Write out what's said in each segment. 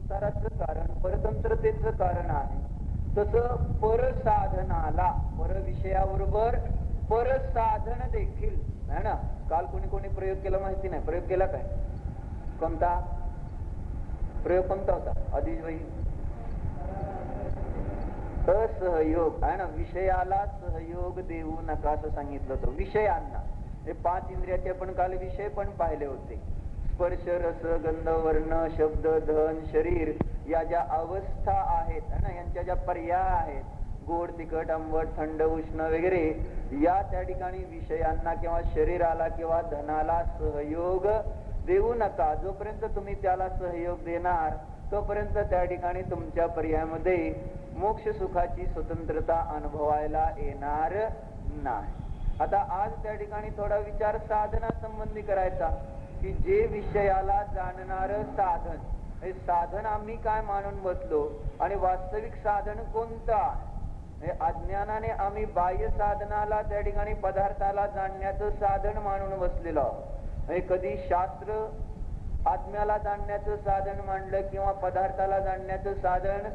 संसाराचं कारण, परतंत्रतेचं कारण आहे, तसं परसाधनाला, परविषयाबरोबर परसाधन देखील आहे ना. काल कोणी कोणी प्रयोग केला माहिती नाही, प्रयोग केला काय? कोणता प्रयोग कोणता होता? आधीच बाई असहयोग आहे ना. विषयाला सहयोग देऊ नका असं सांगितलं होतं. विषयांना, हे 5 इंद्रियाचे आपण काल विषय पण पाहिले होते. स्पर्श, रस, गंध, वर्ण, शब्द, धन, शरीर या ज्या अवस्था आहेत ना, यांच्या ज्या पर्याय आहेत, गोड, तिखट, आंबट, थंड, उष्ण वगैरे, या त्या ठिकाणी विषयांना किंवा शरीराला किंवा धनाला सहयोग देऊ नका. जोपर्यंत तुम्ही त्याला सहयोग देणार तोपर्यंत त्या ठिकाणी तुमच्या पर्यायामध्ये मोक्ष सुखाची स्वतंत्रता अनुभवायला येणार नाही. आता आज त्या ठिकाणी थोडा विचार साधना संबंधी करायचा, की जे विषयाला जाणणार साधन, हे साधन आम्ही काय मानून बसलो आणि वास्तविक साधन कोणतं? हे अज्ञानाने आम्ही बाह्य साधनाला, त्या ठिकाणी पदार्थाला जाणण्याचं साधन मानून बसलेलो आहोत. हे कधी शास्त्र आत्म्याला जाणण्याचं साधन मांडलं किंवा पदार्थाला जाणण्याचं साधन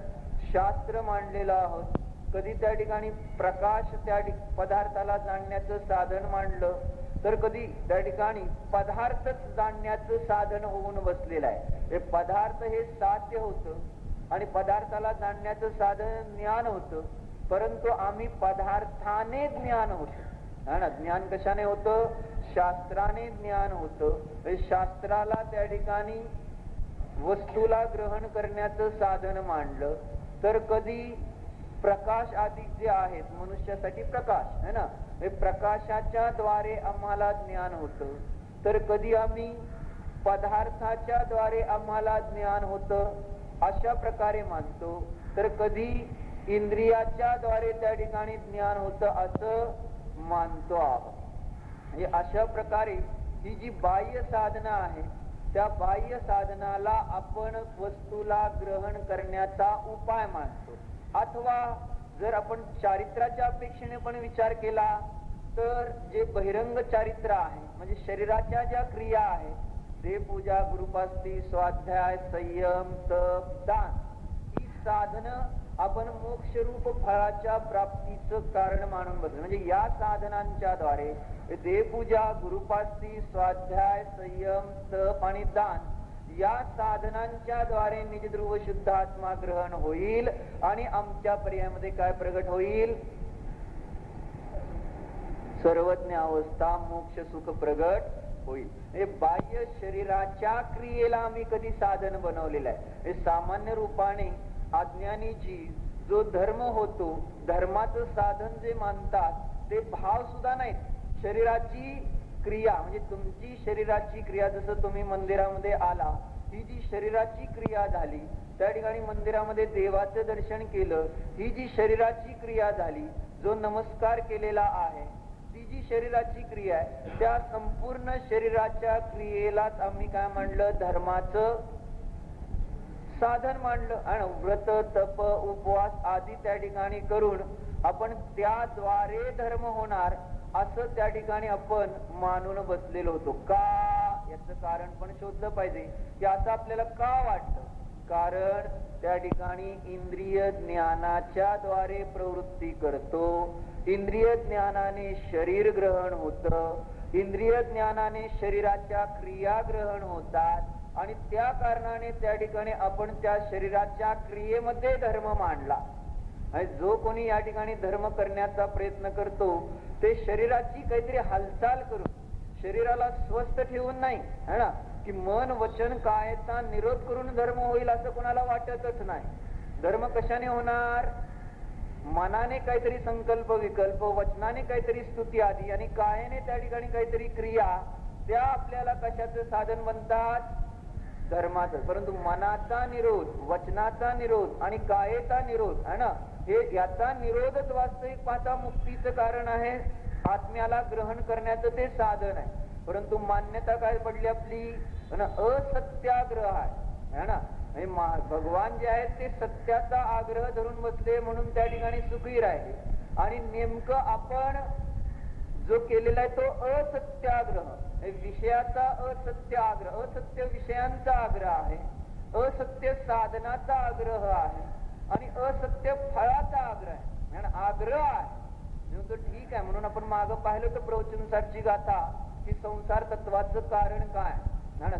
शास्त्र मांडलेलं आहोत. कधी त्या ठिकाणी प्रकाश त्या पदार्थाला जाणण्याचं साधन मांडलं, तर कधी त्या ठिकाणी पदार्थच जाणण्याचं साधन होऊन बसलेलं आहे. हे पदार्थ हे साध्य होतं आणि पदार्थाला जाणण्याचं साधन ज्ञान होतं, परंतु आम्ही पदार्थाने ज्ञान होतं. ना, ज्ञान कशाने होतं? शास्त्राने ज्ञान होतं. शास्त्राला त्या ठिकाणी वस्तूला ग्रहण करण्याचं साधन मांडलं, तर कधी प्रकाश आदी जे आहेत, मनुष्यासाठी प्रकाश है ना, हे प्रकाशाच्या द्वारे आम्हाला ज्ञान होतं, तर कधी आम्ही पदार्थाच्या द्वारे आम्हाला ज्ञान होतं अशा प्रकारे मानतो, तर कधी इंद्रियाच्या द्वारे त्या ठिकाणी ज्ञान होतं असं मानतो आहोत. हे अशा प्रकारे ही जी बाह्य साधना आहे, त्या बाह्य साधनाला आपण वस्तूला ग्रहण करण्याचा उपाय मानतो. अथवा जर आपण चारित्र्याच्या अपेक्षेने पण विचार केला, तर जे बहिरंग चारित्र आहे, म्हणजे शरीराच्या ज्या क्रिया आहेत, देवपूजा, गुरुपास्ती, स्वाध्याय, संयम, तप, दान, ही साधनं आपण मोक्षरूप फळाच्या प्राप्तीचं कारण मानून बसलो. म्हणजे या साधनांच्या द्वारे देवपूजा, गुरुपास्ती, स्वाध्याय, संयम, तप आणि दान, या साधनांच्या द्वारे निजध्रुव शुद्ध आत्मा ग्रहण होईल आणि आमच्या पर्यायामध्ये काय प्रगट होईल? सर्वज्ञ अवस्था, मोक्ष सुख प्रगट होईल. हे बाह्य शरीराच्या क्रियेला आम्ही कधी साधन बनवलेलं आहे. हे सामान्य रूपाने अज्ञानीची जो धर्म होतो, धर्माचं साधन जे मानतात ते भाव सुद्धा नाहीत. शरीराची क्रिया म्हणजे तुमची शरीराची क्रिया, जसं तुम्ही मंदिरामध्ये आला, ही जी शरीराची क्रिया झाली, त्या ठिकाणी मंदिरामध्ये देवाचं दर्शन केलं, ही जी शरीराची क्रिया झाली, जो नमस्कार केलेला आहे, ती जी शरीराची क्रिया आहे, त्या संपूर्ण शरीराच्या क्रियेलाच आम्ही काय मांडलं? धर्माचं साधन मांडलं. आणि व्रत, तप, उपवास आदी त्या ठिकाणी करून आपण त्याद्वारे धर्म होणार असं त्या ठिकाणी आपण मानून बसलेलो होतो. का? याचं कारण पण शोधलं पाहिजे की असं आपल्याला का वाटतं. कारण त्या ठिकाणी इंद्रिय ज्ञानाच्या द्वारे प्रवृत्ती करतो, इंद्रिय ज्ञानाने शरीर ग्रहण होतं, इंद्रिय ज्ञानाने शरीराच्या क्रिया ग्रहण होतात आणि त्या कारणाने त्या ठिकाणी आपण त्या शरीराच्या क्रियेमध्ये धर्म मांडला. आणि जो कोणी या ठिकाणी धर्म करण्याचा प्रयत्न करतो ते शरीराची काहीतरी हालचाल करून, शरीराला स्वस्थ ठेवून नाही है ना, की मन वचन कायचा निरोध करून धर्म होईल असं कोणाला वाटतच नाही. धर्म कशाने होणार? मनाने काहीतरी संकल्प विकल्प, वचनाने काहीतरी स्तुती आदी आणि कायाने त्या ठिकाणी काहीतरी क्रिया, त्या आपल्याला कशाचं साधन बनतात? धर्माचं. परंतु मनाचा निरोध, वचनाचा निरोध आणि कायेचा निरोध है ना, हे याचा निरोधच वास्तविक पाहता मुक्तीचं कारण आहे, आत्म्याला ग्रहण करण्याचं ते साधन आहे. परंतु मान्यता काय पडली आपली? असत्याग्रह आहे ना. भगवान जे आहेत ते सत्याचा आग्रह धरून बसले म्हणून त्या ठिकाणी सुखी राहिले, आणि नेमकं आपण जो केलेला आहे तो असत्याग्रह, विषयाचा असत्य आग्रह, असत्य विषयांचा आग्रह आहे. असत्य साधनाचा आग्रह आहे आणि असत्य फळाचा आग्रह आहे. आणि आग्रह आहे म्हणून तो ठीक आहे. म्हणून आपण मागं पाहिलं तर प्रवचनसारची गाथा की संसार तत्वाचं कारण काय,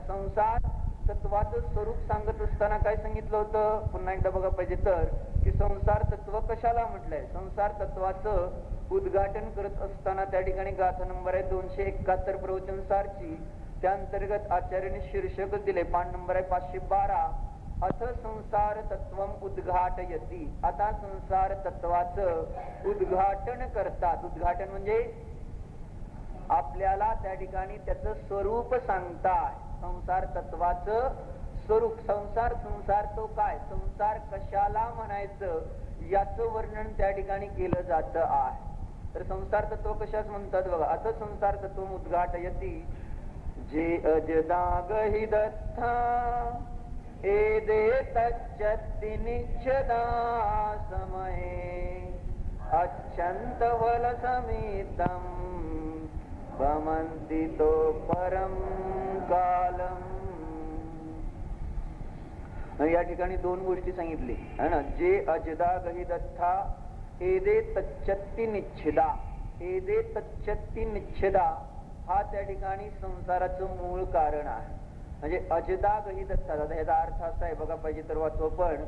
संसार तत्वाचं स्वरूप सांगत असताना काय सांगितलं होतं, पुन्हा एकदा बघा पाहिजे तर, की संसार तत्व कशाला म्हटलंय. संसार तत्वाचं उद्घाटन करत असताना त्या ठिकाणी गाथा नंबर आहे 271 प्रवचनसारची. त्या अंतर्गत आचार्याने शीर्षक दिले, पान नंबर आहे 512, अथ संसार तत्वम उद्घाटयती. आता संसार तत्वाचं उद्घाटन करतात. उद्घाटन म्हणजे आपल्याला त्या ठिकाणी त्याचं स्वरूप सांगतात. संसार तत्वाचं स्वरूप, संसार तो काय, संसार कशाला म्हणायचं याचं वर्णन त्या ठिकाणी केलं जात आहे. तर संसार तत्व कशाच म्हणतात बघा. आता संसार तत्व उद्घाटयती जे अजदागहि दत्ता एदे तच्चत्ति निच्छदा समये अच्छन्त फल समितम भमन्ति तो परम कालम. या ठिकाणी दोन गोष्टी सांगितली है ना. जे अजदागहि दत्ता एदे तच्चत्ति निच्छदा. एदे तच्चत्ति निच्छदा हा त्या ठिकाणी संसाराचं मूळ कारण आहे. म्हणजे अजदागहि दत्ता, ह्याचा अर्थ असा आहे बघा पाहिजे तर वाचो पण,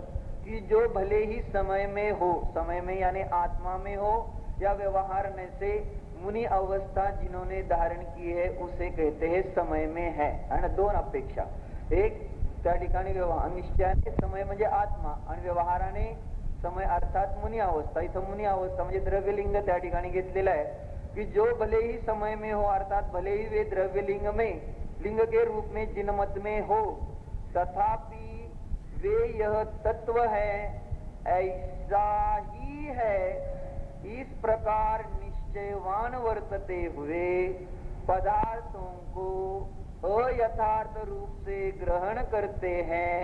कि जो भले ही समय में हो, समय में यानी आत्मा में हो या व्यवहार में से मुनि अवस्था जिन्होंने धारण की है उसे कहते हैं समय में है ना. दोन अपेक्षा, एक त्या ठिकाणी व्यवहार निश्चयाने समय म्हणजे आत्मा आणि व्यवहाराने समय अर्थात मुनी अवस्था. इथं मुनी अवस्था म्हणजे द्रव्यलिंग त्या ठिकाणी घेतलेला आहे कि जो भले ही समय में हो, अर्थात भले ही वे द्रव्यलिंग में, लिंग के रूप में जिनमत में हो, तथापि वे यह तत्व है ऐसा ही है, इस प्रकार निश्चयवान वर्तते हुए पदार्थों को अयथार्थ रूप से ग्रहण करते हैं,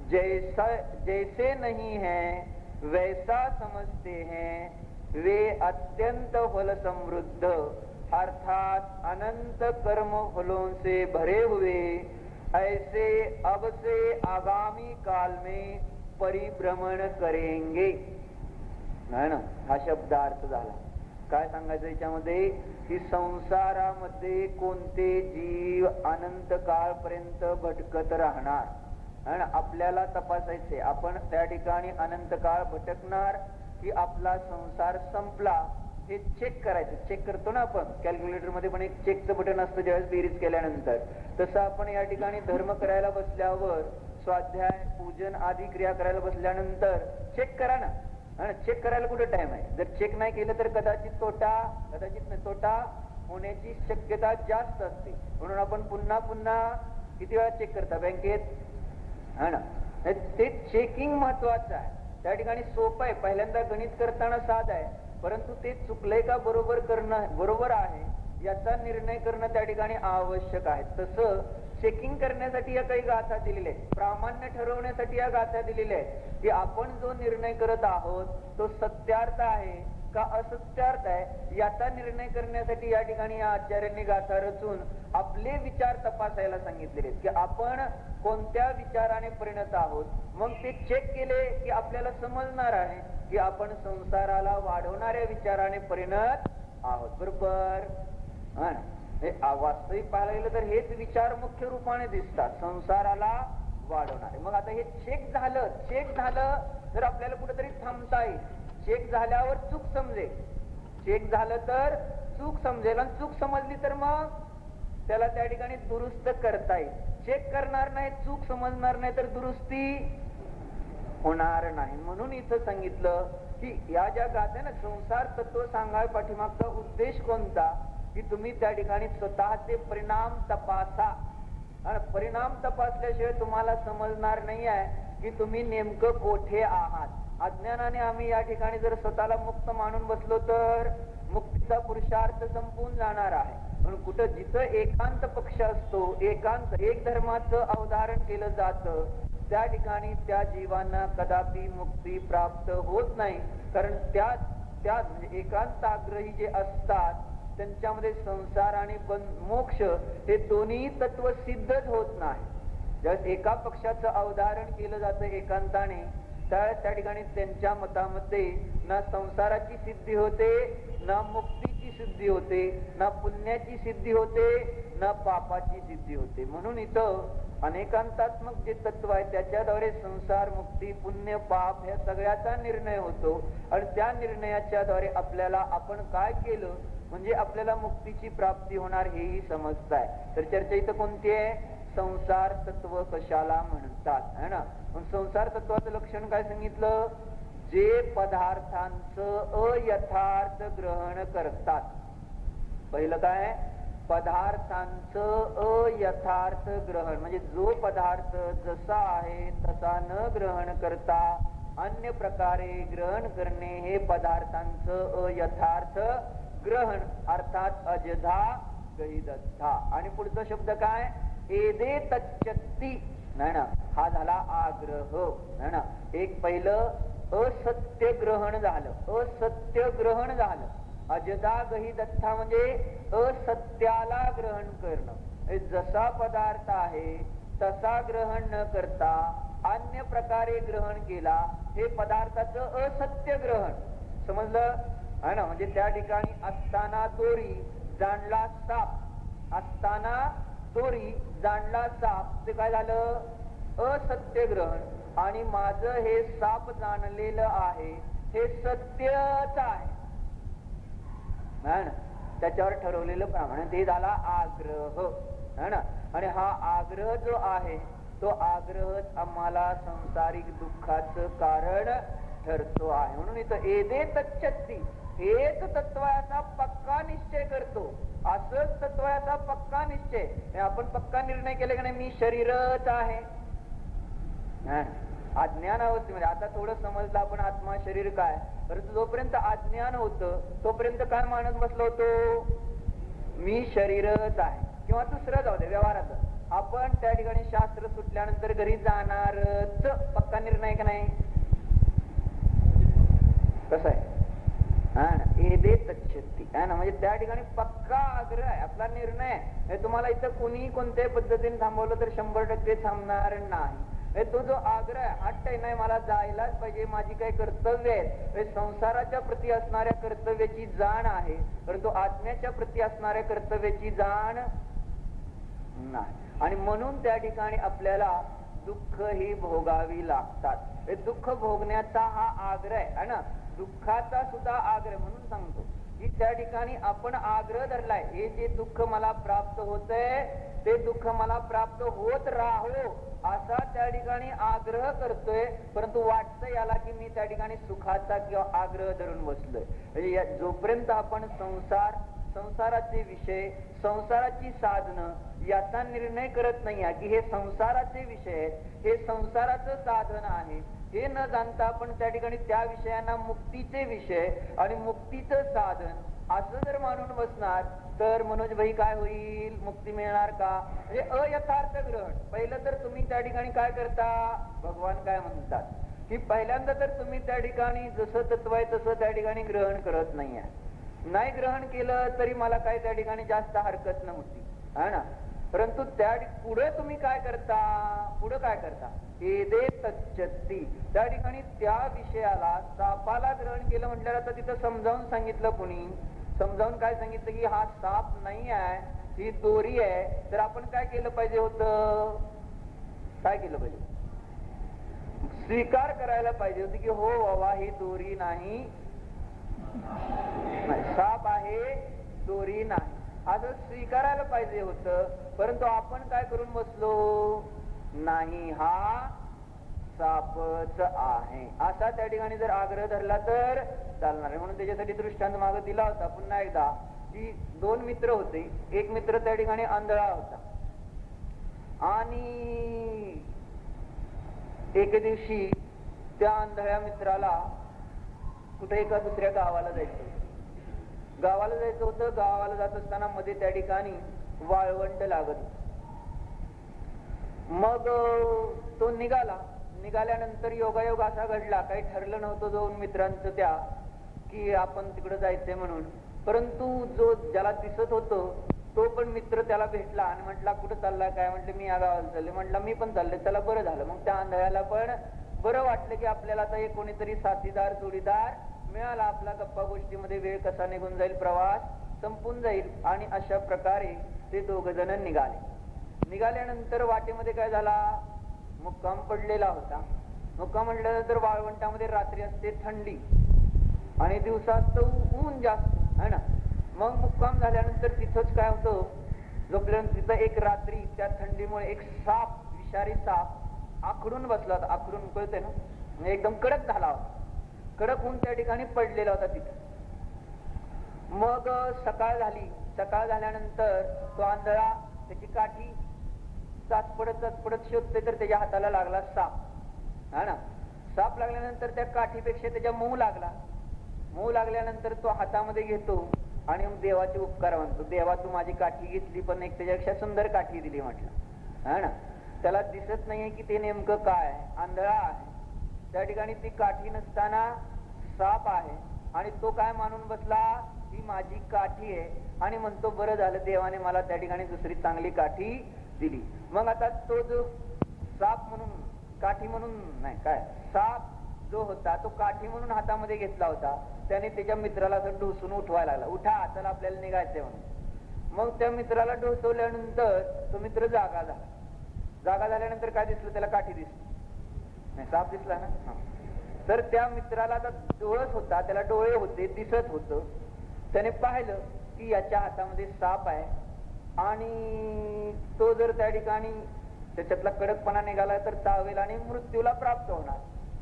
जैसे नहीं है वैसा समझते हैं, वे अत्यंत फल समृद्ध अर्थात अनंत कर्म फलों से भरे हुए ऐसे अब से आगामी काल में परिभ्रमण करेंगे. नाही ना, हा शब्दार्थ झाला. काय सांगायचं याच्यामध्ये, की संसारामध्ये कोणते जीव अनंत काळपर्यंत भटकत राहणार आणि आपल्याला तपासायचे. आपण त्या ठिकाणी अनंत काळ भटकणार की आपला संसार संपला हे चेक करायचं. चेक करतो ना आपण, कॅल्क्युलेटर मध्ये पण एक चेकचं बटन असतं ज्यावेळेस बेरीज केल्यानंतर. तसं आपण या ठिकाणी धर्म करायला बसल्यावर, स्वाध्याय पूजन आदी क्रिया करायला बसल्यानंतर चेक करा ना. चेक करायला कुठे टाइम आहे. जर चेक नाही केलं तर कदाचित तोटा होण्याची शक्यता जास्त असते. म्हणून आपण पुन्हा पुन्हा किती वेळा चेक करता बँकेत, है ना. ते चेकिंग महत्वाचं आहे. त्या ठिकाणी सोपं आहे, पहिल्यांदा गणित करताना साध आहे, परंतु ते चुकलंय का बरोबर करणं, बरोबर आहे याचा निर्णय करणं त्या ठिकाणी आवश्यक आहे. तसं चेकिंग करण्यासाठी या काही गाथा दिलेल्या आहेत, प्रामाण्य ठरवण्यासाठी या गाथा दिलेल्या आहेत की आपण जो निर्णय करत आहोत तो सत्यार्थ आहे का असत्यार्थ आहे याचा निर्णय करण्यासाठी या ठिकाणी या आचार्यांनी गाथा रचून आपले विचार तपासायला सांगितलेले की आपण कोणत्या विचाराने परिणत आहोत. मग ते चेक केले की आपल्याला समजणार आहे की आपण संसाराला वाढवणाऱ्या विचाराने परिणत आहोत. बरोबर. वास्तविक पाहायला गेलं तर हेच विचार मुख्य रूपाने दिसतात, संसाराला वाढवणारे. मग आता हे चेक झालं तर आपल्याला कुठेतरी थांबता येईल. चेक झाल्यावर चूक समजेल, चेक झालं तर चूक समजेल आणि चूक समजली तर मग त्याला त्या ठिकाणी दुरुस्त करता येईल. चेक करणार नाही, चूक समजणार नाही तर दुरुस्ती होणार नाही. म्हणून इथं सांगितलं की या ज्या गाथ्या ना, संसार तत्व सांगाय पाठीमागचा उद्देश कोणता, की तुम्ही त्या ठिकाणी स्वतःचे परिणाम तपासा. आणि परिणाम तपासल्याशिवाय तुम्हाला समजणार नाही आहे की तुम्ही नेमकं कोठे आहात. अज्ञानाने आम्ही या ठिकाणी जर स्वतःला मुक्त मानून बसलो तर मुक्तीचा पुरुषार्थ संपून जाणार आहे. म्हणून कुठं जिथं एकांत पक्ष असतो, एकांत एक धर्माचं अवधारण केलं जातं, त्या ठिकाणी त्या जीवांना कदापि मुक्ती प्राप्त होत नाही. कारण त्या म्हणजे एकांत आग्रही जे असतात त्यांच्यामध्ये संसार आणि मोक्ष हे दोन्ही तत्व सिद्धच होत नाही. ज्यावेळेस एका पक्षाचं अवधारण केलं जातं एकांताने, त्यावेळेस त्या ठिकाणी त्यांच्या मतामध्ये ना संसाराची सिद्धी होते, ना मुक्तीची सिद्धी होते, ना पुण्याची सिद्धी होते, ना पापाची सिद्धी होते. म्हणून इथं अनेकांतात्मक जे तत्व आहे त्याच्याद्वारे संसार, मुक्ती, पुण्य, पाप ह्या सगळ्याचा निर्णय होतो. आणि त्या निर्णयाच्या द्वारे आपल्याला आपण काय केलं म्हणजे आपल्याला मुक्तीची प्राप्ती होणार हेही समजताय. तर चर्चा इथं कोणती आहे? संसार तत्व कशाला म्हणतात है ना. मग संसार तत्वाचं लक्षण काय सांगितलं? जे पदार्थांचं अयथार्थ ग्रहण करतात. पहिलं काय? पदार्थांचं अयथार्थ ग्रहण, म्हणजे जो पदार्थ जसा आहे तसा न ग्रहण करता अन्य प्रकारे ग्रहण करणे हे पदार्थांचं अयथार्थ ग्रहण, अर्थात अजधा गहिदत्था. आणि पुढचा शब्द काय? एदे तच्चत्ती नाही ना, हा झाला आग्रह है ना. एक पहिलं असत्य ग्रहण झालं, असत्य ग्रहण झालं. अजदा गहिदत्था म्हणजे असत्याला ग्रहण करणं. जसा पदार्थ आहे तसा ग्रहण न करता अन्य प्रकारे ग्रहण केला हे पदार्थाचं असत्य ग्रहण. समजलं है ना. म्हणजे त्या ठिकाणी असताना दोरी जाणला साप, असताना दोरी जाणला साप, ते काय झालं? असत्य ग्रहण. आणि माझं हे साप जाणलेलं आहे हे सत्यच आहे ना, त्याच्यावर ठरवलेलं प्रमाण, ते झाला आग्रह है ना. आणि हा आग्रह जो आहे तो आग्रहच आम्हाला संसारिक दुःखाचं कारण ठरतो आहे. म्हणून इथं एदे तच्चत्ती, हेच तत्वाचा पक्का निश्चय करतो, असंच तत्वाचा पक्का निश्चय. आपण पक्का निर्णय केले की नाही मी शरीरच आहे. अज्ञान अवस्थेमध्ये आता थोडं समजलं आपण आत्मा शरीर काय, परंतु जोपर्यंत अज्ञान होतं तोपर्यंत काय मानत बसलो होतो? मी शरीरच आहे. किंवा दुसरं जाऊ दे व्यवहारात, आपण त्या ठिकाणी शास्त्र सुटल्यानंतर घरी जाणारच, पक्का निर्णय का नाही? कसं आहे? एदे तच्चत्ती है ना. म्हणजे त्या ठिकाणी पक्का आग्रह आहे, आपला निर्णय आहे. तुम्हाला इथं कोणी कोणत्याही पद्धतीने थांबवलं तर 100% थांबणार नाही. तो जो आग्रह आहे, हट्ट आहे, नाही मला जायलाच पाहिजे, माझी काही कर्तव्य आहे, संसाराच्या प्रती असणाऱ्या कर्तव्याची जाण आहे, परंतु आत्म्याच्या प्रती असणाऱ्या कर्तव्याची जाण नाही. आणि म्हणून त्या ठिकाणी आपल्याला दुःख ही भोगावी लागतात. दुःख भोगण्याचा हा आग्रह आहे ना. दुःखाचा सुद्धा आग्रह म्हणून सांगतो की त्या ठिकाणी आपण आग्रह धरलाय, हे जे दुःख मला प्राप्त होतंय ते दुःख मला प्राप्त होत राहो असा त्या ठिकाणी आग्रह करतोय. परंतु वाटतं याला की मी त्या ठिकाणी सुखाचा किंवा आग्रह धरून बसलोय. म्हणजे जोपर्यंत आपण संसाराचे विषय, संसाराची साधनं याचा निर्णय करत नाही की हे संसाराचे विषय आहेत, हे संसाराचं साधन आहे, हे न जाणता आपण त्या ठिकाणी त्या विषयांना मुक्तीचे विषय आणि मुक्तीचं साधन असं जर मानून बसणार तर मनोज भाई काय होईल? मुक्ती मिळणार का? म्हणजे अयथार्थ ग्रहण. पहिलं तर तुम्ही त्या ठिकाणी काय करता? भगवान काय म्हणतात की पहिल्यांदा तर तुम्ही त्या ठिकाणी जसं तत्व आहे तसं त्या ठिकाणी ग्रहण करत नाहीये. नाही ग्रहण केलं तरी मला काय त्या ठिकाणी जास्त हरकत नव्हती है ना. परंतु त्या पुढे तुम्ही काय करता? पुढे काय करता? एदे तच्चत्ती. त्या ठिकाणी त्या विषयाला सापाला ग्रहण केलं म्हटल्यावर आता तिथं समजावून सांगितलं कोणी? समजावून काय सांगितलं की हा साप नाही आहे, ही दोरी आहे. तर आपण काय केलं पाहिजे होतं? काय केलं पाहिजे? स्वीकार करायला पाहिजे होती की हो बाबा ही दोरी नाही, साप आहे, दोरी नाही, असं स्वीकारायला पाहिजे होतं. परंतु आपण काय करून बसलो? नाही हा सापच आहे असा त्या ठिकाणी जर आग्रह धरला तर चालणार आहे. म्हणून त्याच्यासाठी दृष्टांत मागे दिला होता पुन्हा एकदा की 2 मित्र होते. एक मित्र त्या ठिकाणी आंधळा होता आणि एके दिवशी त्या आंधळ्या मित्राला कुठे एका दुसऱ्या गावाला जायचं होतं. गावाला जात असताना मध्ये त्या ठिकाणी वाळवंट लागत. मग तो निघाल्यानंतर योगायोग असा घडला, काही ठरलं नव्हतं 2 मित्रांचं त्या की आपण तिकडे जायचंय म्हणून. परंतु जो ज्याला दिसत होतं तो पण मित्र त्याला भेटला आणि म्हटला कुठं चालला काय, म्हटलं मी या गावाला चालले. म्हटलं मी पण चालले. त्याला बरं झालं. मग त्या आंधळ्याला पण बरं वाटलं की आपल्याला आता एक कोणीतरी साथीदार जोडीदार मिळाला. आपला गप्पा गोष्टीमध्ये वेळ कसा निघून जाईल, प्रवास संपून जाईल. आणि अशा प्रकारे ते दोघ जण निघाल्यानंतर वाटेमध्ये काय झाला, मुक्काम पडलेला होता. मुक्काम म्हटल्यानंतर वाळवंटामध्ये रात्री असते थंडी आणि दिवसा असतं ऊन जास्त आहे ना. मग मुक्काम झाल्यानंतर तिथंच काय होतं, झोपल्यानंतर तिथं एक रात्री त्या थंडीमुळे एक साप, विषारी साप आखडून बसला होता. आखडून कळते ना, एकदम कडक झाला होता. कडक होऊन त्या ठिकाणी पडलेला होता तिथं. मग सकाळ झाली. सकाळ झाल्यानंतर तो आंधळा त्याची काठी चाचपडत शोधते तर त्याच्या हाताला लागला साप हा ना. साप लागल्यानंतर त्या काठीपेक्षा त्याच्या मऊ लागला. मऊ लागल्यानंतर तो हातामध्ये घेतो आणि देवाचे उपकार म्हणतो. देवा तू माझी काठी घेतली पण एक त्याच्यापेक्षा सुंदर काठी दिली म्हटलं हा ना. त्याला दिसत नाहीये की ते नेमकं काय, आंधळा आहे. त्या ठिकाणी ती काठी नसताना साप आहे आणि तो काय मानून बसला, ही माझी काठी आहे आणि म्हणतो बरं झालं देवाने मला त्या ठिकाणी दुसरी चांगली काठी दिली. मग आता तो जो साप म्हणून, काठी म्हणून नाही काय, साप जो होता तो काठी म्हणून हातामध्ये घेतला होता, त्याने त्याच्या मित्राला असं ढोसून उठवायला लागला, उठा चला आपल्याला निघायचंय म्हणून. मग त्या मित्राला ढोसवल्यानंतर तो मित्र जागा झाला. जागा झाल्यानंतर काय दिसलं, त्याला काठी दिसली नाही, साप दिसला ना. तर त्या मित्राला आता डोळस होता, त्याला डोळे होते, दिसत होतं. त्याने पाहिलं की याच्या हातामध्ये साप आहे आणि तो जर त्या ठिकाणी त्याच्यातला कडकपणा निघाला तर चावेल आणि मृत्यूला प्राप्त होणार.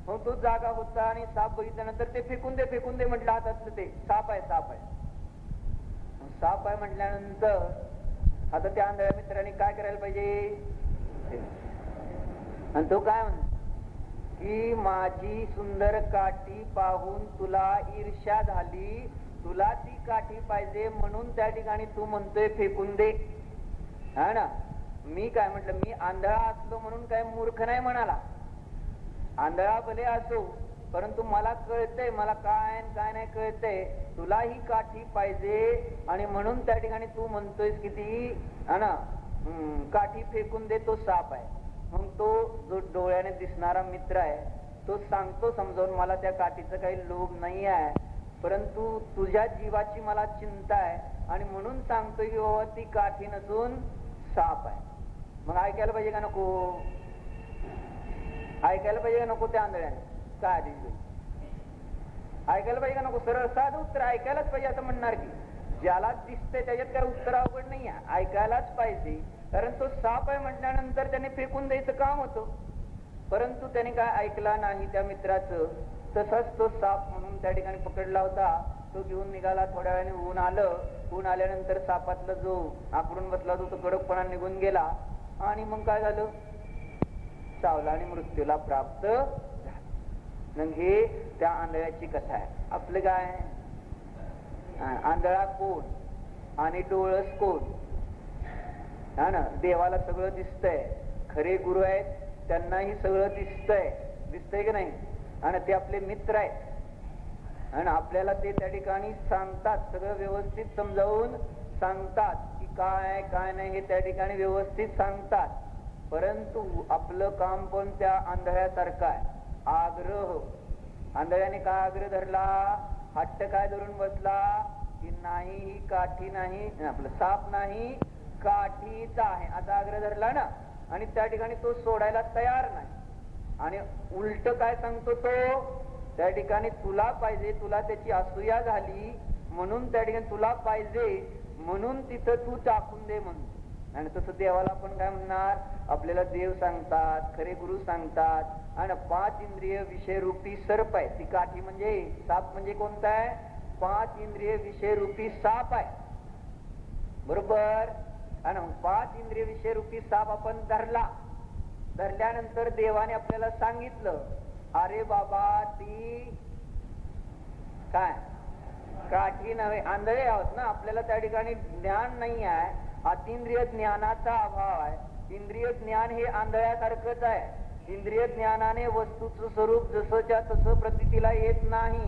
मग तो जागा होता आणि साप बघितल्यानंतर ते फेकून दे म्हटलं हातात, ते साप आहे. साप आहे म्हटल्यानंतर आता त्या आंधळ्या मित्राने काय करायला पाहिजे, आणि तो काय म्हणतो की माझी सुंदर काठी पाहून तुला ईर्ष्या झाली, तुला ती काठी पाहिजे म्हणून त्या ठिकाणी तू म्हणतोय फेकून दे हा ना. मी काय म्हटलं, मी आंधळा असलो म्हणून काय मूर्ख नाही म्हणाला. आंधळा भले असो परंतु मला कळतंय, मला काय नाही कळतंय. तुला ही काठी पाहिजे आणि म्हणून त्या ठिकाणी तू म्हणतोयस की ती हा ना काठी फेकून दे, तो साप आहे. मग तो जो डोळ्याने दिसणारा मित्र आहे तो सांगतो समजावून, मला त्या काठीचं काही लोभ नाही आहे, परंतु तुझ्या जीवाची मला चिंता आहे आणि म्हणून सांगतोय की बाबा ती काठी नसून साप आहे. मग ऐकायला पाहिजे का नको, ऐकायला पाहिजे का नको. त्या आंधळ्याने काय ऐकायला पाहिजे का नको, सरळ साधं उत्तर ऐकायलाच पाहिजे असं म्हणणार की ज्याला दिसतंय त्याच्यात काय उत्तर अवघड नाही आहे, ऐकायलाच पाहिजे. कारण तो साप आहे म्हटल्यानंतर त्याने फेकून द्यायचं काम होतं, परंतु त्याने काय ऐकला नाही त्या मित्राचं. तसाच तो साप म्हणून त्या ठिकाणी पकडला होता, तो घेऊन निघाला. थोड्या वेळाने ऊन आलं. ऊन आल्यानंतर सापातला जो आकडून बसला होता तो कडकपणा निघून गेला आणि मग काय झालं, चावला आणि मृत्यूला प्राप्त झाला. मग हे त्या आंधळ्याची कथा आहे. आपलं काय, आंधळा कोण आणि डोळस कोण हा ना. देवाला सगळं दिसतंय, खरे गुरु आहेत त्यांनाही सगळं दिसतंय की नाही, आणि ते आपले मित्र आहेत आणि आपल्याला ते त्या ठिकाणी सांगतात, सगळं व्यवस्थित समजावून सांगतात की काय नाही हे त्या ठिकाणी व्यवस्थित सांगतात. परंतु आपलं काम पण त्या आंधळ्यासारखं आहे, आग्रह. आंधळ्याने काय आग्रह धरला, हट्ट काय धरून बसला की नाही ही काठी नाही, आपलं साप नाही काठीचा आहे असा आग्रह धरला ना. आणि त्या ठिकाणी तो सोडायला तयार नाही आणि उलट काय सांगतो तो, त्या ठिकाणी तुला पाहिजे, तुला त्याची असूया झाली म्हणून त्या ठिकाणी तुला पाहिजे म्हणून तिथं तू टाकून दे म्हणून. आणि तसं देवाला आपण काय म्हणणार, आपल्याला देव सांगतात, खरे गुरु सांगतात आणि 5 इंद्रिय विषय रूपी सर्प आहे. ती काठी म्हणजे साप म्हणजे कोणता आहे, 5 इंद्रिय विषय रूपी साप आहे बरोबर. आणि 5 इंद्रिय विषय रूपी साप आपण धरल्यानंतर देवाने आपल्याला सांगितलं, अरे बाबा ती काय काठी नव्हे. आंधळे आहोत ना, आपल्याला त्या ठिकाणी ज्ञान नाही आहे, अतिंद्रिय ज्ञानाचा अभाव आहे. इंद्रिय ज्ञान हे आंधळ्यासारखंच आहे. इंद्रिय ज्ञानाने वस्तूचं स्वरूप जसंच्या तसं प्रतीला येत नाही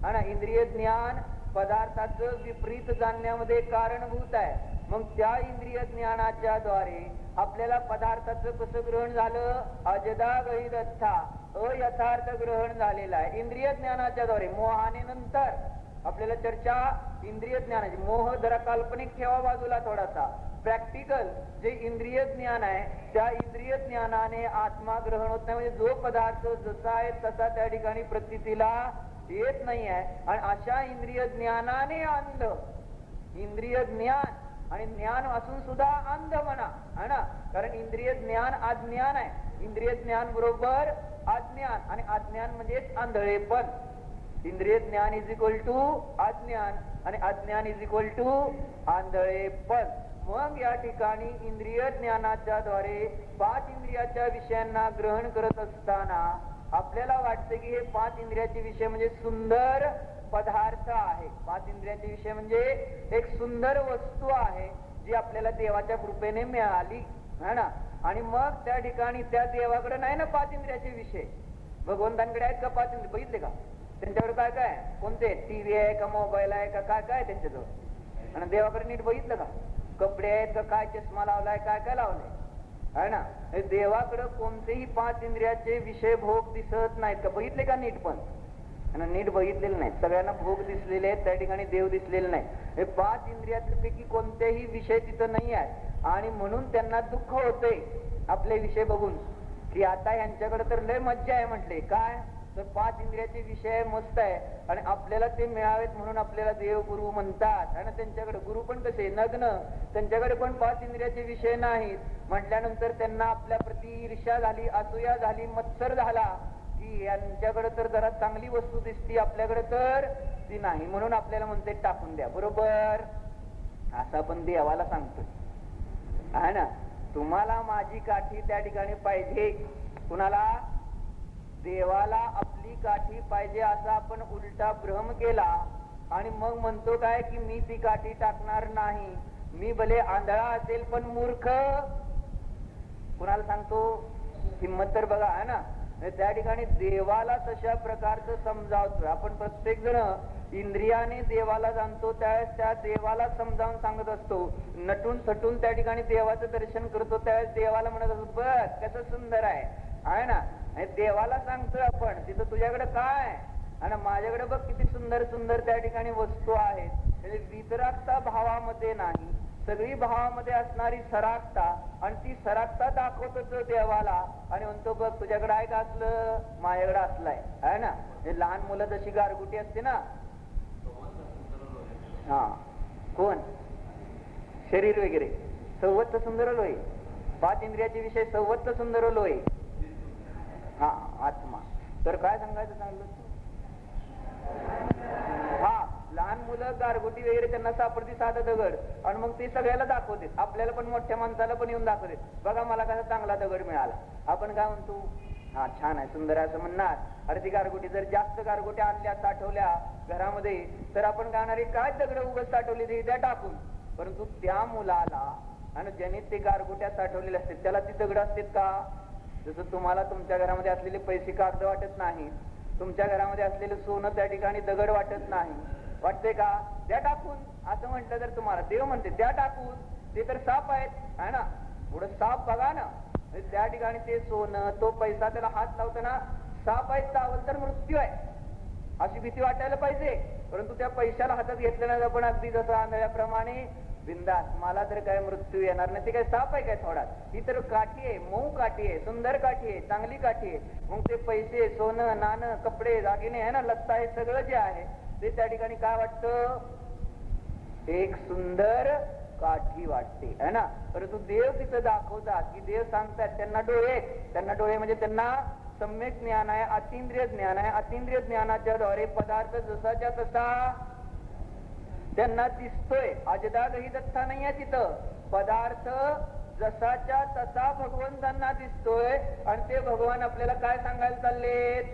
आणि इंद्रिय ज्ञान पदार्थाचं विपरीत जाणण्यामध्ये कारणभूत आहे. मग त्या इंद्रिय ज्ञानाच्या द्वारे आपल्याला पदार्थाचं कसं ग्रहण झालं? अजदा गहिदत्था, अयथार्थ ग्रहण झालेला आहे इंद्रिय ज्ञानाच्या द्वारे. मोहाने नंतर आपल्याला चर्चा इंद्रिय ज्ञानाची. मोह जरा काल्पनिक ठेवा बाजूला थोडासा. प्रॅक्टिकल जे इंद्रिय ज्ञान आहे त्या इंद्रिय ज्ञानाने आत्मा ग्रहण होत नाही. म्हणजे जो पदार्थ जसा आहे तसा त्या ठिकाणी प्रतीतीला येत नाही आहे. आणि अशा इंद्रिय ज्ञानाने अंध, इंद्रिय ज्ञान आणि ज्ञान असून सुद्धा अंध म्हणा, है ना. कारण इंद्रिय ज्ञान अज्ञान आहे. इंद्रिय ज्ञान बरोबर अज्ञान, आणि अज्ञान म्हणजेच आंधळेपण. इंद्रिय ज्ञान इज इक्वल टू अज्ञान आणि अज्ञान इज इक्वल टू आंधळेपण. मग या ठिकाणी इंद्रिय ज्ञानाच्या द्वारे 5 इंद्रियाच्या विषयांना ग्रहण करत असताना आपल्याला वाटते की हे 5 इंद्रियाचे विषय म्हणजे सुंदर पदार्थ आहे. 5 इंद्रियाचे विषय म्हणजे एक सुंदर वस्तू आहे जी आपल्याला देवाच्या कृपेने मिळाली, है ना. आणि मग त्या ठिकाणी त्या देवाकडे नाही ना 5 इंद्रियाचे विषय. भगवंतांकडे आहेत का 5 इंद्रिय? बघितले का त्यांच्याकडे? काय काय कोणते? टीव्ही आहे का, मोबाईल आहे का, काय काय त्यांच्याजवळ? आणि देवाकडे नीट बघितलं का? कपडे आहेत का, काय चष्मा लावलाय, काय काय लावलंय, है ना. देवाकडे कोणतेही 5 इंद्रियाचे विषय भोग दिसत नाहीत का? बघितले का नीट? पण आणि नीट बघितलेले नाहीत. सगळ्यांना भोग दिसलेले आहेत, त्या ठिकाणी देव दिसलेले नाही. हे 5 इंद्रियापैकी कोणतेही विषय तिथं नाही आहेत. आणि म्हणून त्यांना दुःख होते आपले विषय बघून की आता यांच्याकडे तर लय मज्जा आहे. म्हटले काय तर 5 इंद्रियाचे विषय मस्त आहे आणि आपल्याला ते मिळावेत म्हणून आपल्याला देव गुरु म्हणतात. आणि त्यांच्याकडे गुरु पण कसे नग्न, त्यांच्याकडे पण 5 इंद्रियाचे विषय नाहीत. म्हटल्यानंतर त्यांना आपल्या प्रति ईर्ष्या झाली, असूया झाली, मत्सर झाला की यांच्याकडे तर जरा चांगली वस्तू दिसती, आपल्याकडे तर ती नाही, म्हणून आपल्याला म्हणते टाकून द्या. बरोबर असं आपण देवाला सांगतोय, आहे ना. तुम्हाला माझी काठी त्या ठिकाणी पाहिजे, कुणाला? देवाला आपली काठी पाहिजे असा आपण उलटा भ्रम केला आणि मग म्हणतो काय की मी ती काठी टाकणार नाही. मी भले आंधळा असेल पण मूर्ख. कुणाला सांगतो? हिम्मत तर बघा, है ना. त्या ठिकाणी देवाला तशा प्रकारचं समजावतोय आपण. प्रत्येक जण इंद्रियाने देवाला जाणतो, त्यावेळेस त्या देवाला समजावून सांगत असतो. नटून थटून त्या ठिकाणी देवाचं दर्शन करतो, त्यावेळेस देवाला म्हणत असतो बघ कसं सुंदर आहे ना. देवाला सांगतोय आपण तिथं तुझ्याकडे काय आणि माझ्याकडे बघ किती सुंदर सुंदर त्या ठिकाणी वस्तू आहेत. म्हणजे वितरागता भावामध्ये नाही, सगळी भावामध्ये असणारी सरागता, आणि ती सरागता दाखवतो देवाला आणि म्हणतो बघ तुझ्याकडे आहे का असलं, माझ्याकडे असलाय, आहे ना. हे लहान मुलं जशी गारगुटी असते ना, हा कोण शरीर वगैरे सवत्त सुंदर लोय, 5 इंद्रियाचे विषय सवत्त सुंदर लोय, हा आत्मा. तर काय सांगायचं सांगलं? हा लहान मुलं गारगोटी वगैरे त्यांना सापडते साधं दगड आणि मग ते सगळ्याला दाखवते. आपल्याला पण मोठ्या माणसाला पण येऊन दाखवते, बघा मला कसा चांगला दगड मिळाला. आपण काय म्हणतो? हा छान आहे, सुंदर आहे असं म्हणणार. अरे ती गारगोटी जर जास्त गारगोट्या आणल्या साठवल्या घरामध्ये तर आपण काय म्हणणार, काय दगड उगाच साठवली ते द्या टाकून. परंतु त्या मुलाला आणि ज्याने ते गारगोट्या साठवलेल्या असतात त्याला ती दगड असतात का? जसं तुम्हाला तुमच्या घरामध्ये असलेले पैसे कागद वाटत नाही, तुमच्या घरामध्ये असलेलं सोनं त्या ठिकाणी दगड वाटत नाही, वाटते का? द्या टाकून असं म्हटलं तर तुम्हाला देव म्हणते द्या टाकून, ते तर साप आहेत, है ना. पुढे साप बघा ना, त्या ठिकाणी ते सोनं तो पैसा त्याला हात लावताना साप आहे, चावल तर मृत्यू आहे अशी भीती वाटायला पाहिजे. परंतु त्या पैशाला हातात घेतल्यानंतर आपण अगदी जसं आंधळ्याप्रमाणे बिंदास, मला तर काय मृत्यू येणार नाही, ते काय साप आहे काय थोडा, ही तर काठी आहे, मऊ काठी आहे, सुंदर काठी आहे, चांगली काठी आहे. मग ते पैसे सोनं नाणं कपडे दागिने आहे ना, लत्ता हे सगळं जे आहे ते त्या ठिकाणी काय वाटतं? एक सुंदर काठी वाटते, है ना. परंतु देव तिथं दाखवतात की देव सांगतात त्यांना डोळे म्हणजे त्यांना सम्यक ज्ञान आहे, अतींद्रिय ज्ञान आहे. अतींद्रिय ज्ञानाच्या द्वारे पदार्थ जसाच्या तसा त्यांना दिसतोय. अजदागही दत्ता नाही आहे तिथं, पदार्थ जसाच्या तसा भगवंतांना दिसतोय. आणि ते भगवान आपल्याला काय सांगायला चाललेत,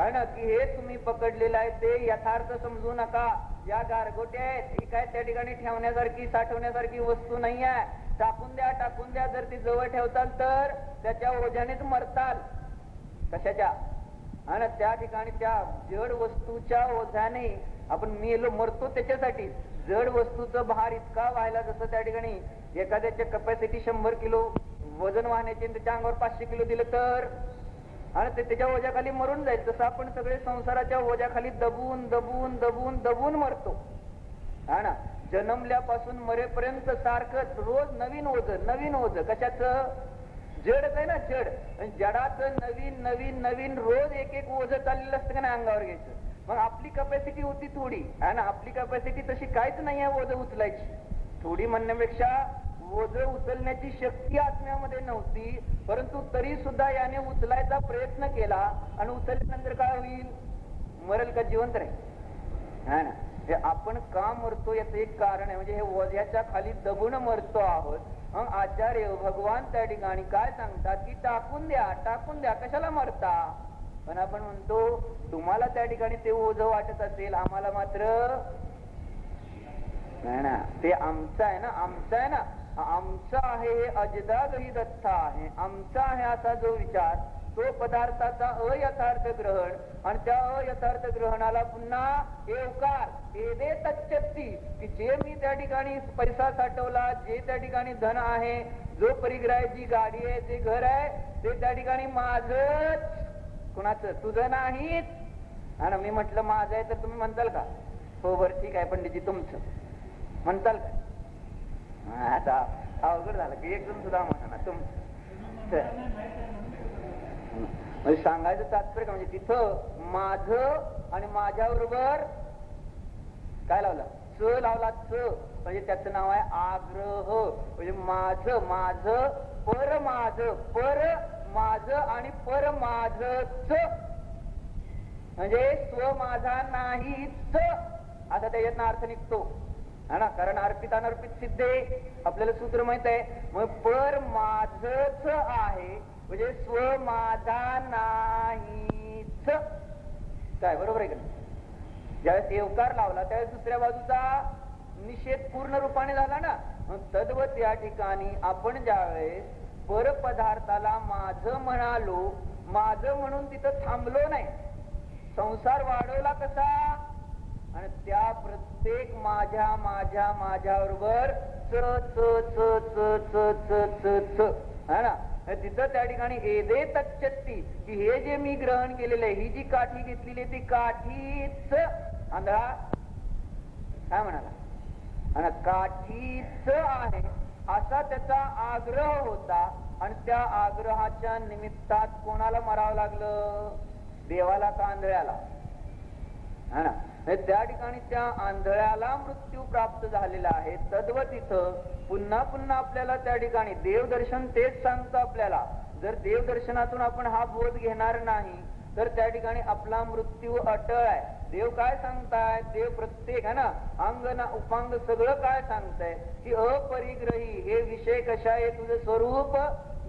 है ना, की हे तुम्ही पकडलेलं आहे ते यथार्थ समजू नका. या गारगोट्या आहेत, ही काय त्या ठिकाणी ठेवण्यासारखी साठवण्यासारखी वस्तू नाही आहे. टाकून द्या. जर ती जवळ ठेवताल तर त्याच्या ओझ्यानेच मरताल. कशाच्या? आणि त्या ठिकाणी त्या जड वस्तूच्या ओझ्याने आपण मरतो त्याच्यासाठी. जड वस्तूचा भार इतका व्हायला, जसं त्या ठिकाणी एखाद्याच्या कपॅसिटी 100 किलो वजन वाहण्याचे, त्याच्या अंगावर 500 किलो दिलं तर, आणि ते त्याच्या ओझ्याखाली मरून जाईल. तसं आपण सगळे संसाराच्या ओझ्याखाली दबून दबून दबून दबून मरतो. हा ना, जन्मल्यापासून मरेपर्यंत सारखंच रोज नवीन ओझ. कशाचं? जडच आहे ना, जड. जडाचं नवीन नवीन नवीन रोज एक एक ओझ चाललेलं असतं का नाही अंगावर घ्यायचं. मग आपली कपॅसिटी होती थोडी, है ना, आपली कपॅसिटी तशी काहीच नाही आहे ओझ उचलायची. थोडी म्हणण्यापेक्षा ओझ उचलण्याची शक्ती आत्म्यामध्ये नव्हती, परंतु तरी सुद्धा याने उचलायचा प्रयत्न केला, आणि उचलल्यानंतर काय होईल? मरेल का जिवंत राहील? है ना. हे आपण का मरतो याचं एक कारण आहे, म्हणजे हे ओझ्याच्या खाली दबून मरतो आहोत. मग आचार्य भगवान त्या ठिकाणी काय सांगतात की टाकून द्या, कशाला मरता? पण आपण म्हणतो तुम्हाला त्या ठिकाणी ते ओझ वाटत असेल, आम्हाला मात्र नाही ना, ते आमचं आहे ना, आमचं आहे, हे अजदागही दत्त आहे, आमचा आहे असा जो विचार, तो पदार्थाचा अयथार्थ ग्रहण, आणि त्या अयथार्थ ग्रहणाला पुन्हा एवकार एदे तच्चत्ती, की जे मी त्या ठिकाणी पैसा साठवला, जे त्या ठिकाणी धन आहे, जो परिग्रह, जी गाडी आहे, जे घर आहे, ते त्या ठिकाणी माझंच, कुणाचं? तुझं नाहीच. आणि मी म्हटलं माझं आहे तर तुम्ही म्हणताल का? हो बरं ठीक आहे पंडितजी, तुमचं म्हणताल का? आता अवघड झालं की एकदम सुद्धा म्हणा तुमचं. म्हणजे सांगायचं तात्पर्य का, म्हणजे तिथं माझं आणि माझ्याबरोबर काय लावला? च लावला. च म्हणजे त्याचं नाव आहे आग्रह. म्हणजे माझं पर माझं आणि पर माझच, म्हणजे स्व माझा नाहीच असा त्याच्यातनं अर्थ निघतो, है ना. कारण अर्पित अनर्पित सिद्धे आपल्याला सूत्र माहित आहे. मग पर माझच आहे म्हणजे स्व माझा नाहीच. काय बरोबर आहे का? ज्यावेळेस एवकार लावला त्यावेळेस दुसऱ्या बाजूचा निषेध पूर्ण रूपाने झाला ना. मग तद्वत या ठिकाणी आपण ज्यावेळेस पर पदार्थाला माझं म्हणालो, माझं म्हणून तिथं थांबलो नाही, संसार वाढवला कसा, आणि त्या प्रत्येक माझ्या बरोबर है ना, तिथं त्या ठिकाणी एदे तच्चत्ती, की हे जे मी ग्रहण केलेलं आहे, ही जी काठी घेतलेली ती काठीच आंधळा काय म्हणाला, आणि काठीच आहे असा त्याचा आग्रह होता. आणि त्या आग्रहाच्या निमित्तात कोणाला मरावं लागलं? देवाला का आंधळ्याला? है ना. त्या ठिकाणी त्या आंधळ्याला मृत्यू प्राप्त झालेला आहे. तद्वत इथं पुन्हा पुन्हा आपल्याला त्या ठिकाणी देवदर्शन तेच सांगतं आपल्याला. जर देवदर्शनातून आपण हा बोध घेणार नाही तर त्या ठिकाणी आपला मृत्यू अटळ आहे. देव काय सांगताय? देव प्रत्येक है ना अंग ना उपांग सगळं काय सांगताय की अपरिग्रही, हे विषय कशा आहे, तुझं स्वरूप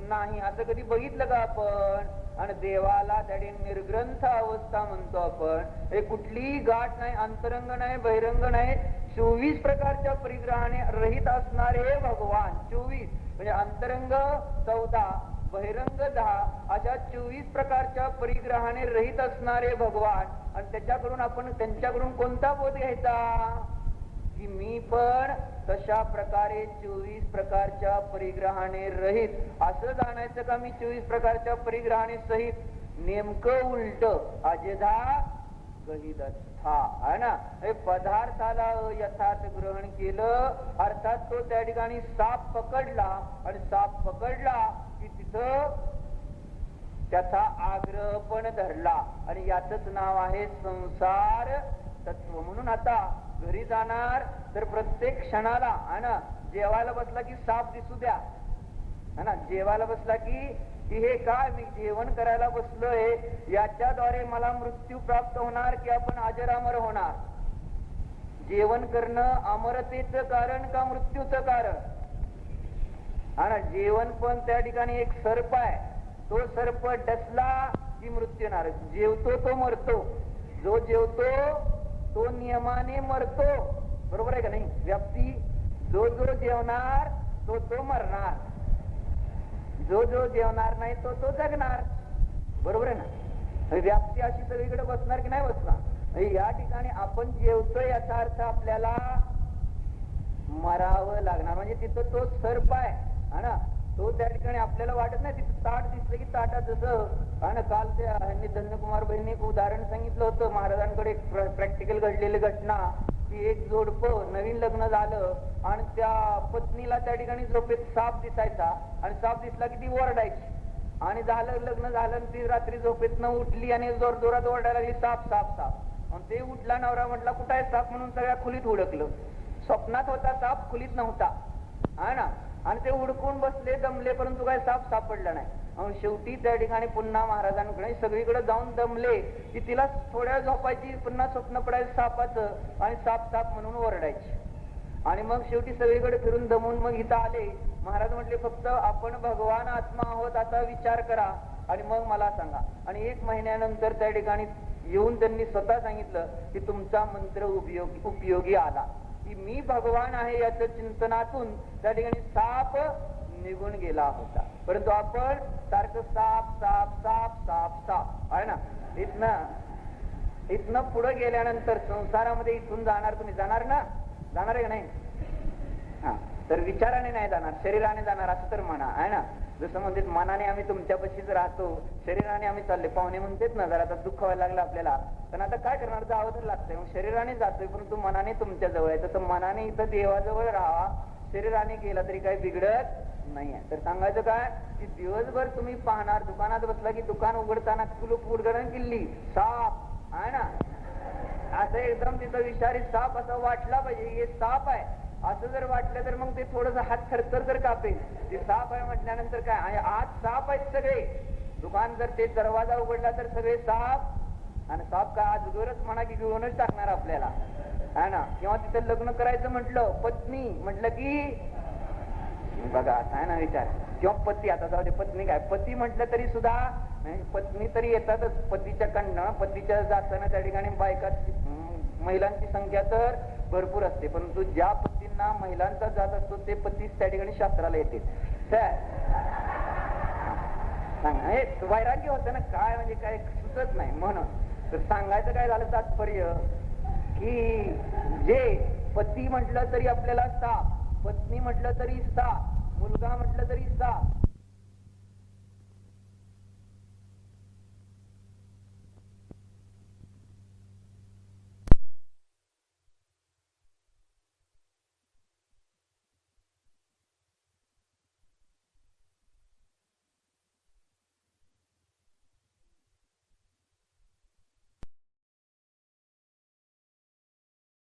नाही. असं कधी बघितलं का आपण? आणि देवाला त्याने निर्ग्रंथ अवस्था म्हणतो आपण. हे कुठलीही गाठ नाही, अंतरंग नाही, बहिरंग नाही, 24 प्रकारच्या परिग्रहाने रहित असणारे भगवान. 24 म्हणजे अंतरंग 14, बहिरंग 10, अशा 24 प्रकारच्या परिग्रहाने रहित असणारे भगवान. आणि त्याच्याकडून आपण त्यांच्याकडून कोणता बोध घ्यायचा? की मी पण तशा प्रकारे 24 प्रकारच्या परिग्रहाने रहित, असं जाणायचं का मी 24 प्रकारच्या परिग्रहाने सहित? नेमकं उलट, अजधा गहिदस्था है ना. हे पदार्थाला यथार्थ ग्रहण केलं, अर्थात तो त्या ठिकाणी साप पकडला, आणि साप पकडला की तिथं त्याचा आग्रह पण धरला, आणि याचंच नाव आहे संसार तत्व. म्हणून आता घरी जाणार तर प्रत्येक क्षणाला है ना, जेवायला बसला की साप दिसू द्या, है ना. जेवायला बसला की हे काय, मी जेवण करायला बसलोय, याच्याद्वारे मला मृत्यू प्राप्त होणार की आपण अजरामर होणार? जेवण करणं अमरतेचं कारण का मृत्यूचं कारण? हा ना. जेवण पण त्या ठिकाणी एक सर्प आहे, तो सर्प डसला की मृत्यू येणार. जेवतो तो मरतो, जो जेवतो तो नियमाने मरतो, बरोबर आहे का नाही? व्याप्ती, जो जेवणार तो मरणार, जो जेवणार नाही तो जगणार, बरोबर आहे ना. व्याप्ती अशी सगळीकडे बसणार की नाही बसणार? या ठिकाणी आपण जेवतोय याचा अर्थ आपल्याला मरावं लागणार. म्हणजे तिथं तो सर्प आहे हा ना, तो त्या ठिकाणी आपल्याला वाटत नाही. तिथं ताट दिसलं की ताटात जसं हा ना, काल त्या ह्यांनी धन्यकुमार बहिणी एक उदाहरण सांगितलं होतं महाराजांकडे, एक प्रॅक्टिकल घडलेली घटना की एक जोडपं नवीन लग्न झालं आणि त्या पत्नीला त्या ठिकाणी झोपेत साप दिसायचा आणि साप दिसला की ती ओरडायची. आणि झालं लग्न झालं आणि ती रात्री झोपेत न उठली आणि जोर जोरात ओरडायला लागली, साप साप साप. आणि ते उठला, नवरा म्हटला कुठं आहे साप, म्हणून सगळ्या खोलीत हुडकलं. स्वप्नात होता साप, खोलीत नव्हता हा ना. आणि ते उडकून बसले, दमले, परंतु काय साप सापडला नाही. आणि शेवटी त्या ठिकाणी पुन्हा महाराजांकडे सगळीकडे जाऊन दमले की तिला थोड्या झोपायची, पुन्हा स्वप्न पडायचं सापाचं आणि साप साप म्हणून ओरडायची. आणि मग शेवटी सगळीकडे फिरून दमून मग इथं आले. महाराज म्हटले फक्त आपण भगवान आत्मा आहोत असा विचार करा आणि मग मला सांगा. आणि 1 महिन्यानंतर त्या ठिकाणी येऊन त्यांनी स्वतः सांगितलं की तुमचा मंत्र उपयोगी आला, की मी भगवान आहे याच्या चिंतनातून त्या ठिकाणी साप निघून गेला होता. परंतु आपण सारखं साप साप साप साप साप आहे ना. इथनं पुढे गेल्यानंतर संसारामध्ये इथून जाणार, तुम्ही जाणार ना, जाणार आहे का नाही? हा, तर विचाराने नाही जाणार, शरीराने जाणार असं तर म्हणा आहे ना. जसं म्हणते मनाने आम्ही तुमच्यापाशीच राहतो, शरीराने आम्ही चालले. पाहुणे म्हणतेच ना जरा आता दुःख व्हायला लागलं आपल्याला, पण आता काय करणार, जावं तर लागतंय. मग शरीराने जातोय परंतु मनाने तुमच्या जवळ आहे. तर मनाने इथं देवाजवळ राहा, शरीराने गेला तरी काही बिघडत नाहीये. तर सांगायचं काय की दिवसभर तुम्ही पाहणार, दुकानात बसला की दुकान उघडताना कुलूप उघडताना किल्ली साप आहे ना, असं एकदम तिथं विषारी साप असं वाटला पाहिजे, हे साप आहे असं जर वाटलं तर मग ते थोडस हात थरथर तर कापेल. ते साप आहे म्हटल्यानंतर काय, आज साप आहेत सगळे. दुकान जर ते दरवाजा उघडला तर सगळे साप, आणि साप काय अजगरच म्हणा की घेऊनच टाकणार आपल्याला है ना. किंवा तिथं लग्न करायचं म्हटलं, पत्नी म्हटलं की बघा आता आहे ना विचार, किंवा पती, आता जाऊ दे पत्नी काय, पती म्हटलं तरी सुद्धा पत्नी तरी येतातच पतीच्या कडनं, पतीच्या जाताना त्या ठिकाणी बायका महिलांची संख्या तर भरपूर असते. परंतु ज्या पतींना महिलांचा जात असतो ते पतीच त्या ठिकाणी शास्त्राला येते. हे वैराग्य होतं ना, काय म्हणजे काय सुचत नाही म्हणून. तर सांगायचं काय झालं तात्पर्य की जे पती म्हटलं तरी आपल्याला साप, पत्नी म्हटलं तरी साप, मुलगा म्हटलं तरी साप,